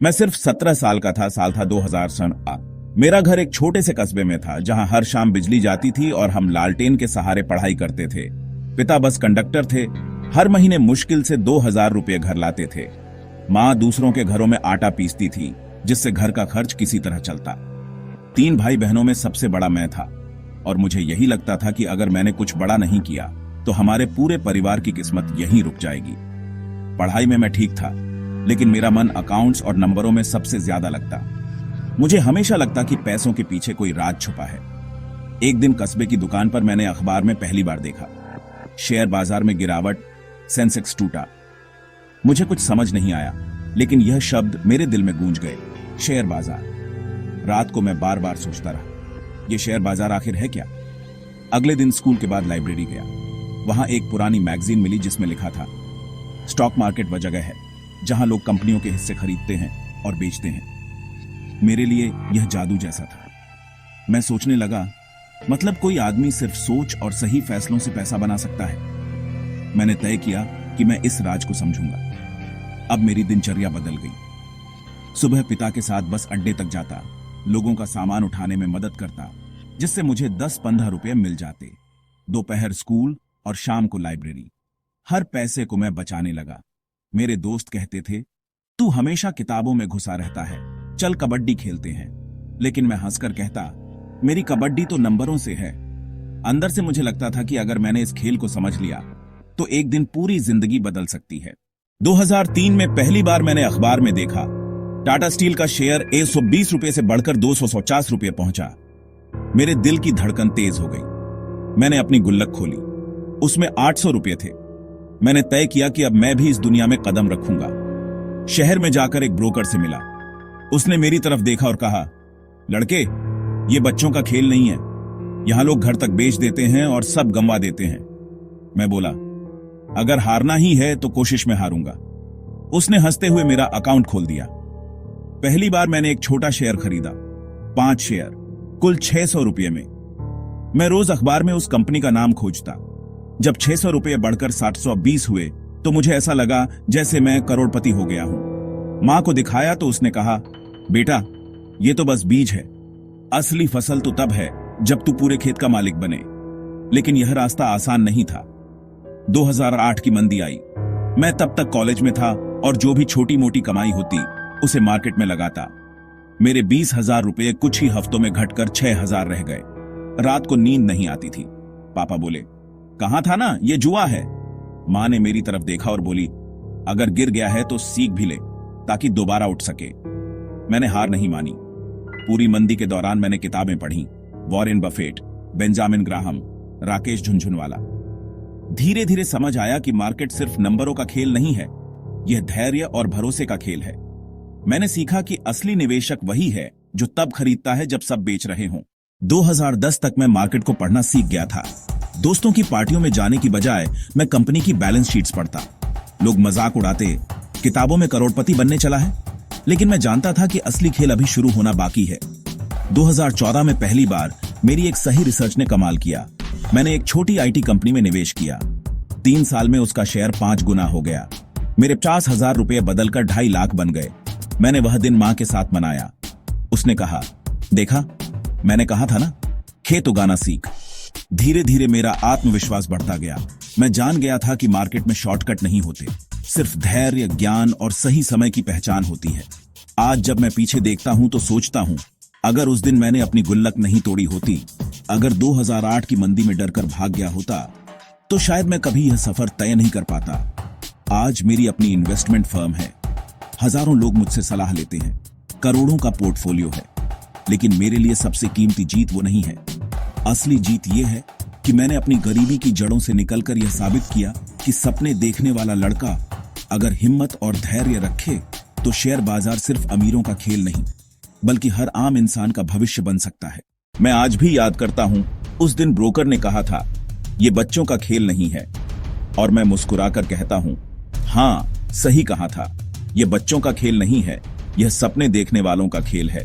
मैं सिर्फ 17 साल का था। साल था 2000 सन। मेरा घर एक छोटे से कस्बे में था जहां हर शाम बिजली जाती थी और हम लालटेन के सहारे पढ़ाई करते थे। पिता बस कंडक्टर थे। हर महीने मुश्किल से 2000 रुपये घर लाते थे। माँ दूसरों के घरों में आटा पीसती थी जिससे घर का खर्च किसी तरह चलता। 3 भाई बहनों में सबसे बड़ा मैं था और मुझे यही लगता था कि अगर मैंने कुछ बड़ा नहीं किया तो हमारे पूरे परिवार की किस्मत यहीं रुक जाएगी। पढ़ाई में मैं ठीक था, लेकिन मेरा मन अकाउंट्स और नंबरों में सबसे ज्यादा लगता। मुझे हमेशा लगता कि पैसों के पीछे कोई राज छुपा है। एक दिन कस्बे की दुकान पर मैंने अखबार में पहली बार देखा, शेयर बाजार में गिरावट, सेंसेक्स टूटा। मुझे कुछ समझ नहीं आया, लेकिन यह शब्द मेरे दिल में गूंज गए, शेयर बाजार। रात को मैं बार बार सोचता रहा, यह शेयर बाजार आखिर है क्या। अगले दिन स्कूल के बाद लाइब्रेरी गया। वहां एक पुरानी मैगजीन मिली जिसमें लिखा था, स्टॉक मार्केट वह जगह है जहां लोग कंपनियों के हिस्से खरीदते हैं और बेचते हैं। मेरे लिए यह जादू जैसा था। मैं सोचने लगा, मतलब कोई आदमी सिर्फ सोच और सही फैसलों से पैसा बना सकता है। मैंने तय किया कि मैं इस राज को समझूंगा। अब मेरी दिनचर्या बदल गई। सुबह पिता के साथ बस अड्डे तक जाता, लोगों का सामान उठाने में मदद करता, जिससे मुझे 10-15 रुपये मिल जाते। दोपहर स्कूल और शाम को लाइब्रेरी। हर पैसे को मैं बचाने लगा। मेरे दोस्त कहते थे, तू हमेशा किताबों में घुसा रहता है, चल कबड्डी खेलते हैं। लेकिन मैं हंसकर कहता, मेरी कबड्डी तो नंबरों से है। अंदर से मुझे लगता था कि अगर मैंने इस खेल को समझ लिया तो एक दिन पूरी जिंदगी बदल सकती है। 2003 में पहली बार मैंने अखबार में देखा, टाटा स्टील का शेयर 120 रुपये से बढ़कर 250 रुपये पहुंचा। मेरे दिल की धड़कन तेज हो गई। मैंने अपनी गुल्लक खोली, उसमें 800 रुपये थे। मैंने तय किया कि अब मैं भी इस दुनिया में कदम रखूंगा। शहर में जाकर एक ब्रोकर से मिला। उसने मेरी तरफ देखा और कहा, लड़के, ये बच्चों का खेल नहीं है। यहां लोग घर तक बेच देते हैं और सब गंवा देते हैं। मैं बोला, अगर हारना ही है तो कोशिश में हारूंगा। उसने हंसते हुए मेरा अकाउंट खोल दिया। पहली बार मैंने एक छोटा शेयर खरीदा, 5 शेयर, कुल 600 रुपये में। मैं रोज अखबार में उस कंपनी का नाम खोजता। जब 600 रुपये बढ़कर 720 हुए तो मुझे ऐसा लगा जैसे मैं करोड़पति हो गया हूं। मां को दिखाया तो उसने कहा, बेटा, ये तो बस बीज है, असली फसल तो तब है जब तू पूरे खेत का मालिक बने। लेकिन यह रास्ता आसान नहीं था। 2008 की मंदी आई। मैं तब तक कॉलेज में था और जो भी छोटी मोटी कमाई होती उसे मार्केट में लगाता। मेरे 20,000 रुपये कुछ ही हफ्तों में घटकर 6,000 रह गए। रात को नींद नहीं आती थी। पापा बोले, कहां था ना, ये जुआ है। मां ने मेरी तरफ देखा और बोली, अगर गिर गया है तो सीख भी ले ताकि दोबारा उठ सके। मैंने हार नहीं मानी। पूरी मंदी के दौरान मैंने किताबें पढ़ी, Warren Buffett, Benjamin Graham, Rakesh Jhunjhunwala. धीरे धीरे समझ आया कि मार्केट सिर्फ नंबरों का खेल नहीं है, यह धैर्य और भरोसे का खेल है। मैंने सीखा कि असली निवेशक वही है जो तब खरीदता है जब सब बेच रहे हों। 2010 तक मैं मार्केट को पढ़ना सीख गया था। दोस्तों की पार्टियों में जाने की बजाय मैं कंपनी की बैलेंस शीट्स पढ़ता। लोग मजाक उड़ाते, किताबों में करोड़पति बनने चला है, लेकिन मैं जानता था कि असली खेल अभी शुरू होना बाकी है। 2014 में पहली बार मेरी एक सही रिसर्च ने कमाल किया। मैंने एक छोटी आईटी कंपनी में निवेश किया। 3 साल में उसका शेयर 5 गुना हो गया। मेरे 50,000 रुपये बदलकर 2.5 लाख बन गए। मैंने वह दिन मां के साथ मनाया। उसने कहा, देखा, मैंने कहा था ना, खेत उगाना सीख। धीरे धीरे मेरा आत्मविश्वास बढ़ता गया। मैं जान गया था कि मार्केट में शॉर्टकट नहीं होते, सिर्फ धैर्य, ज्ञान और सही समय की पहचान होती है। आज जब मैं पीछे देखता हूं तो सोचता हूं, अगर उस दिन मैंने अपनी गुल्लक नहीं तोड़ी होती, अगर 2008 की मंदी में डरकर भाग गया होता, तो शायद मैं कभी यह सफर तय नहीं कर पाता। आज मेरी अपनी इन्वेस्टमेंट फर्म है। हजारों लोग मुझसे सलाह लेते हैं, करोड़ों का पोर्टफोलियो है। लेकिन मेरे लिए सबसे कीमती जीत वो नहीं है। असली जीत ये है कि मैंने अपनी गरीबी की जड़ों से निकलकर यह साबित किया कि सपने देखने वाला लड़का अगर हिम्मत और धैर्य रखे तो शेयर बाजार सिर्फ अमीरों का खेल नहीं, बल्कि हर आम इंसान का भविष्य बन सकता है। मैं आज भी याद करता हूं, उस दिन ब्रोकर ने कहा था, ये बच्चों का खेल नहीं है। और मैं मुस्कुराकर कहता हूं, हाँ, सही कहा था, यह बच्चों का खेल नहीं है, यह सपने देखने वालों का खेल है।